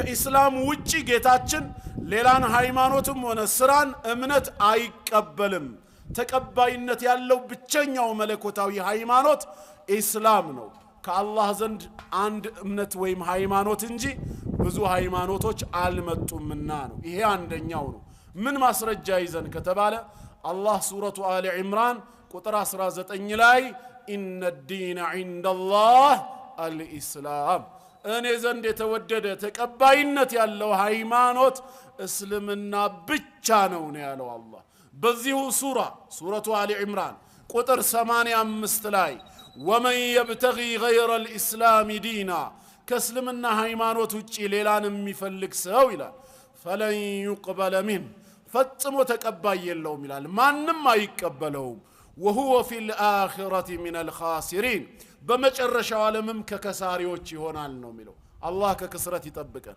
ከኢስላም ውጪ ጌታችን ሌላን ሃይማኖትም ሆነ ስራን እምነት አይቀበልም ተቀባይነት ያለው ብቸኛው መለኮታዊ ሃይማኖት ኢስላም ነው ከአላህ ዘንድ አንድ እምነት ወይም ሃይማኖት እንጂ ብዙ ሃይማኖቶች አልመጡምና ነው ይሄ አንደኛው ነው ምን ማስረጃ ይዘን ከተባለ አላህ ሱረቱ አሊ ኢምራን ቁጥር 19 ላይ ኢነ الدين عند الله الاسلام እኔ ዘንድ የተወደደ ተቀባይነት ያለው ሃይማኖት እስልምና ብቻ ነው ያለው አላህ በዚሁ ሱረቱ አሊ ኢምራን ቁጥር 85 ላይ ومن يبتغي غير الاسلام دينا كسلمنا ሃይማኖት ውጪ ሌላን የሚፈልግ ሰው ይላል فلن يقبل منه ፈጽሞ ተቀባይ የለውም ይላል ማንንም አይቀበለውም وهو في الاخره من الخاسرين በመጨረሻው ዓለምም ከከሳሪዎች ይሆናል ነው የሚለው አላህ ከክስረት ይጠብቀን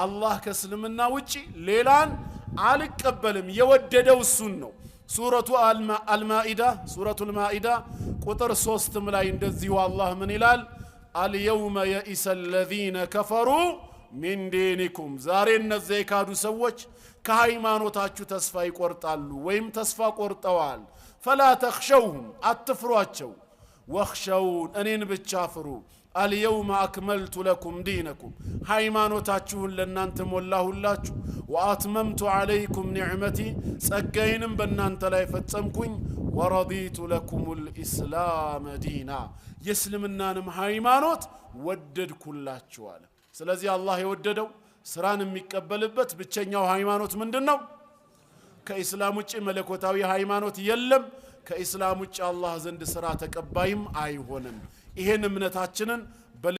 አላህ ከእስልምና ውጪ ሌላን አልቀበልም የወደደው እሱን ነው ሱረቱ አልማኢዳ ቁጥር 3 ላይ እንደዚሁ አላህ ምን ይላል اليوم يئس الذين كفروا من دينكم ዛሬ እነዚህ የካዱ ሰዎች ከሃይማኖታችሁ ተስፋ ይቆርጣሉ ወይም ተስፋ ቆርጠዋል فلا تخشوهم አትፍሯቸው واخشون እኔን ብቻ ፍሩ اليوم اكملت لكم دينكم ሃይማኖታችሁን ለእናንተ ሞላሁላችሁ واتممت عليكم نعمتي ጸጋዬንም በእናንተ ላይ ፈጸምኩኝ ورضيت لكم الاسلام دينا የእስልምናንም ሃይማኖት ወደድኩላችሁ አለ ስለዚህ አላህ የወደደው ስራን የሚቀበልበት ብቸኛው ሃይማኖት ምንድነው ከኢስላም ውጪ መለኮታዊ ሃይማኖት የለም ከኢስላም ውጪ አላህ ዘንድ ስራ ተቀባይም አይሆንም ይሄን እምነታችንን